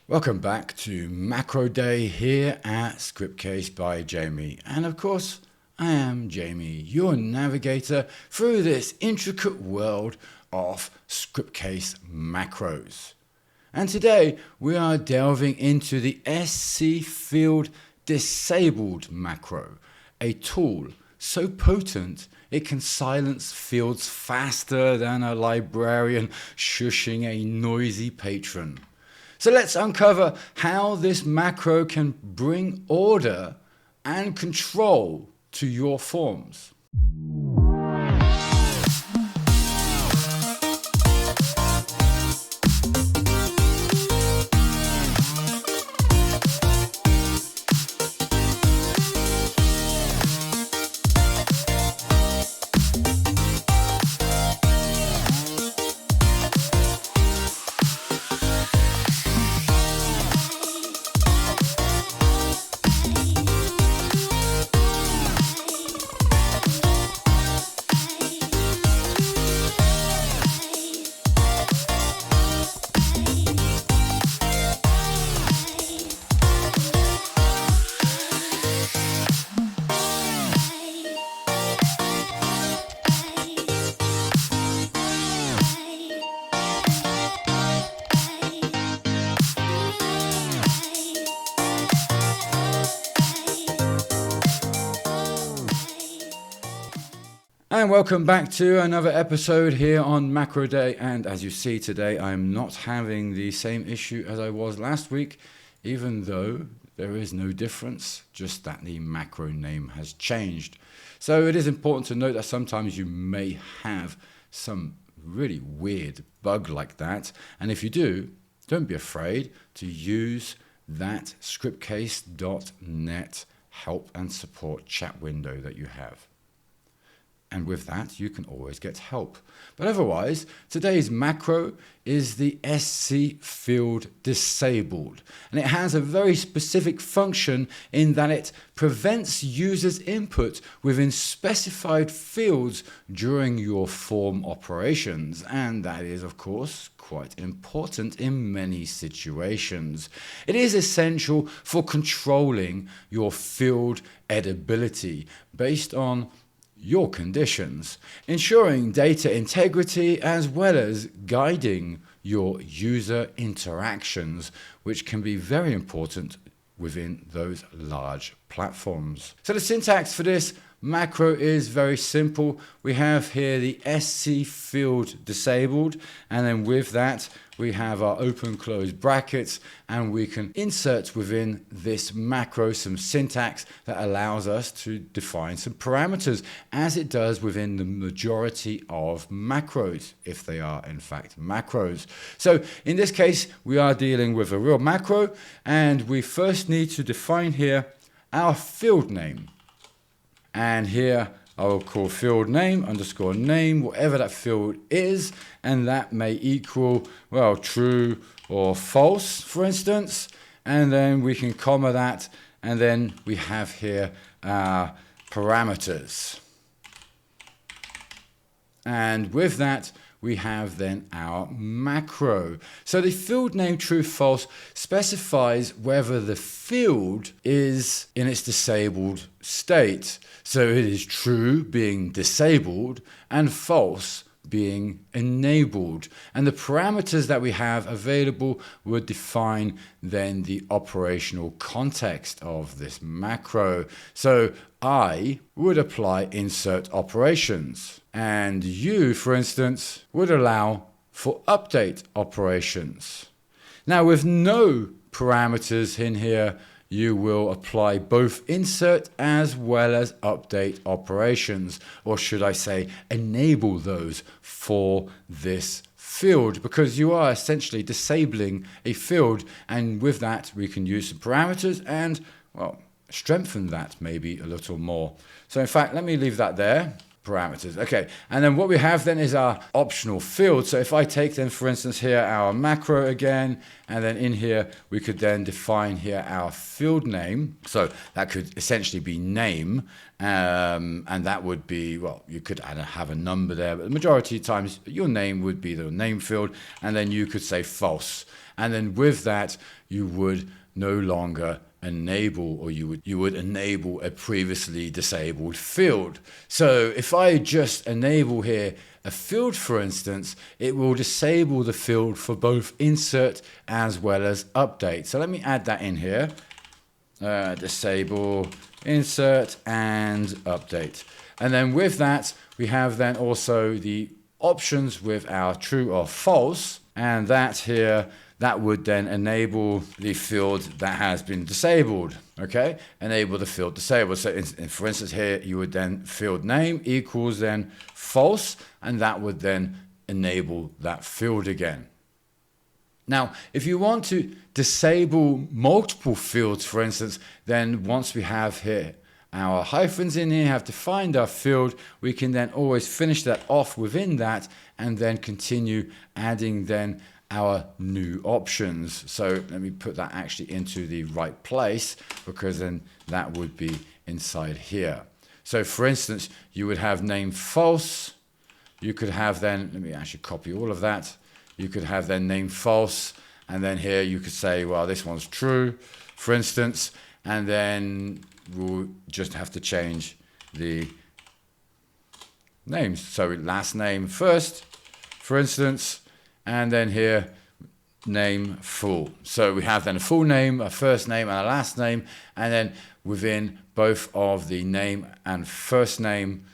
Welcome back to Macro Day here at Scriptcase by Jamie. And of course, I am Jamie, your navigator through this intricate world of Scriptcase macros. And today we are delving into the scfield disabled macro, a tool so potent it can silence fields faster than a librarian shushing a noisy patron. So let's uncover how this macro can bring order and control to your forms. And welcome back to another episode here on Macro Day. And as you see today, I'm not having the same issue as I was last week, even though there is no difference, just that the macro name has changed. So it is important to note that sometimes you may have some really weird bug like that. And if you do, don't be afraid to use that scriptcase.net help and support chat window that you have. And with that, you can always get help. But otherwise, today's macro is the scfield disabled. And it has a very specific function in that it prevents users' input within specified fields during your form operations. And that is, of course, quite important in many situations. It is essential for controlling your field editability based on your conditions, ensuring data integrity as well as guiding your user interactions, which can be very important within those large platforms. So the syntax for this macro is very simple. We have here the scfield disabled, and then with that we have our open close brackets, and we can insert within this macro some syntax that allows us to define some parameters, as it does within the majority of macros, if they are in fact macros. So in this case we are dealing with a real macro, and we first need to define here our field name. And here I will call field name underscore name, whatever that field is, and that may equal, well, true or false, for instance. And then we can comma that, and then we have here our parameters. And with that, we have then our macro. So the field name true false specifies whether the field is in its disabled state. So it is true being disabled and false being enabled. And the parameters that we have available would define then the operational context of this macro. So I would apply insert operations, and you, for instance, would allow for update operations. Now with no parameters in here, you will apply both insert as well as update operations, or should I say enable those for this field, because you are essentially disabling a field, and with that we can use some parameters and, well, strengthen that maybe a little more. So in fact, let me leave that there. parameters. Okay, and then what we have then is our optional field. So if I take then, for instance, here our macro again, and then in here we could then define here our field name. So that could essentially be name, and that would be, well, you could have a number there, but the majority of times your name would be the name field, and then you could say false. And then with that, you would no longer enable, or you would enable a previously disabled field. So if I just enable here a field, for instance, it will disable the field for both insert as well as update. So let me add that in here. Disable, insert, and update. And then with that, we have then also the options with our true or false, and that here, that would then enable the field that has been disabled. Okay, enable the field disabled. So for instance here, you would then field name equals then false, and that would then enable that field again. Now, if you want to disable multiple fields, for instance, then once we have here our hyphens in here, have defined our field, we can then always finish that off within that and then continue adding then our new options. So let me put that actually into the right place, because then that would be inside here. So for instance, you would have name false. You could have then, let me actually copy all of that. You could have then name false, and then here you could say, well, this one's true, for instance, and then we'll just have to change the names. So last name first, for instance, and then here, name full. So we have then a full name, a first name, and a last name, and then within both of the name and first name,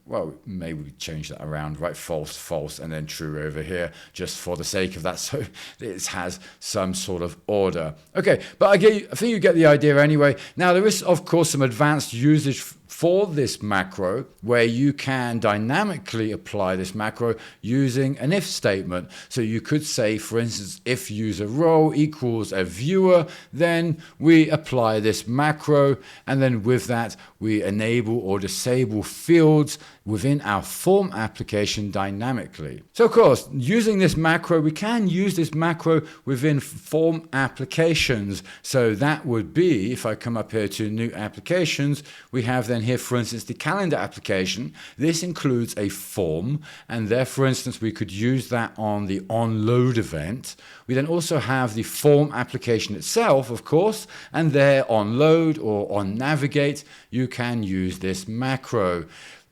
well, maybe we change that around, right? False, false, and then true over here, just for the sake of that, so it has some sort of order. Okay, but I think you get the idea anyway. Now, there is, of course, some advanced usage for this macro, where you can dynamically apply this macro using an if statement. So you could say, for instance, if user role equals a viewer, then we apply this macro, and then with that, we enable or disable fields within our form application dynamically. So of course, using this macro, we can use this macro within form applications. So that would be, if I come up here to new applications, we have then here, for instance, the calendar application. This includes a form, and there, for instance, we could use that on the onload event. We then also have the form application itself, of course, and there on load or on navigate, you can use this macro.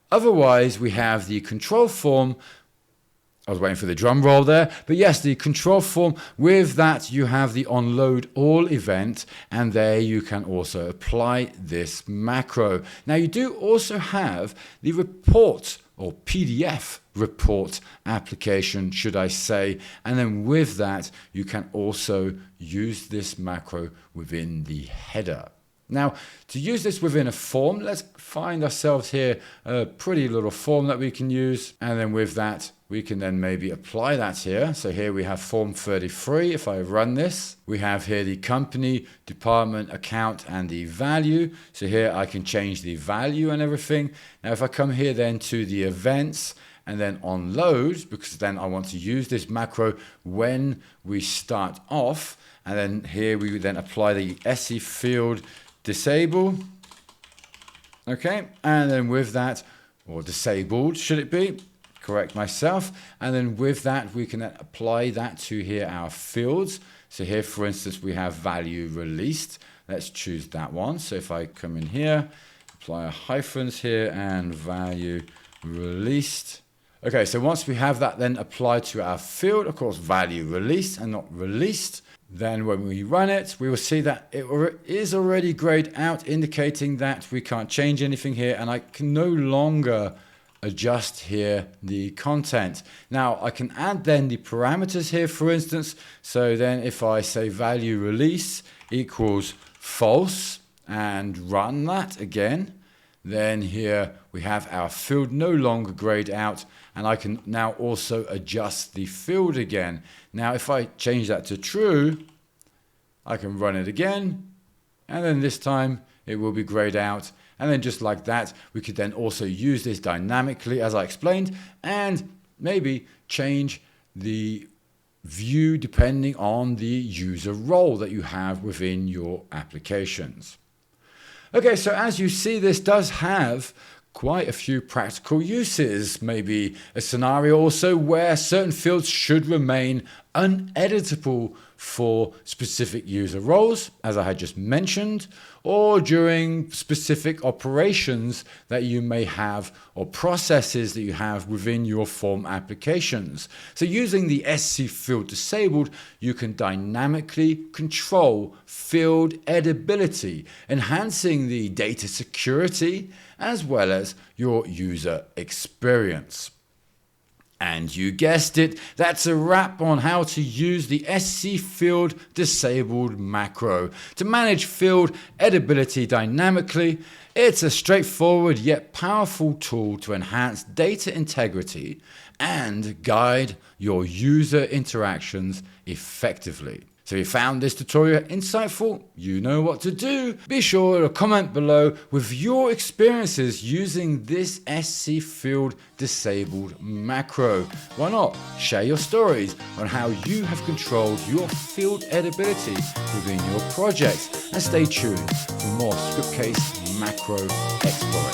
Otherwise, we have the control form. I was waiting for the drum roll there, but yes, the control form. With that, you have the onload all event, and there you can also apply this macro. Now, you do also have the report or PDF report application, should I say, and then with that, you can also use this macro within the header. Now, to use this within a form, let's find ourselves here a pretty little form that we can use. And then with that, we can then maybe apply that here. So here we have form 33. If I run this, we have here the company, department, account, and the value. So here I can change the value and everything. Now, if I come here then to the events, and then on load, because then I want to use this macro when we start off. And then here we would then apply the scfield disable. Okay, and then with that, or disabled should it be, correct myself. And then with that, we can apply that to here our fields. So here, for instance, we have value released. Let's choose that one. So if I come in here, apply a hyphens here and value released. Okay, so once we have that then applied to our field, of course, value released and not released, then when we run it, we will see that it is already grayed out, indicating that we can't change anything here, and I can no longer adjust here the content. Now, I can add then the parameters here, for instance. So then if I say value release equals false and run that again, then here we have our field no longer grayed out, and I can now also adjust the field again. Now, if I change that to true, I can run it again, and then this time it will be grayed out, And then just like that, we could then also use this dynamically, as I explained, and maybe change the view depending on the user role that you have within your applications. Okay, so as you see, this does have quite a few practical uses. Maybe a scenario also where certain fields should remain uneditable for specific user roles, as I had just mentioned, or during specific operations that you may have or processes that you have within your form applications. So using the scfield disabled, you can dynamically control field editability, enhancing the data security as well as your user experience. And you guessed it, that's a wrap on how to use the scfield disabled macro to manage field editability dynamically. It's a straightforward yet powerful tool to enhance data integrity and guide your user interactions effectively. So if you found this tutorial insightful, you know what to do. Be sure to comment below with your experiences using this scfield disabled macro. Why not share your stories on how you have controlled your field editability within your projects, and stay tuned for more Scriptcase macro exploration.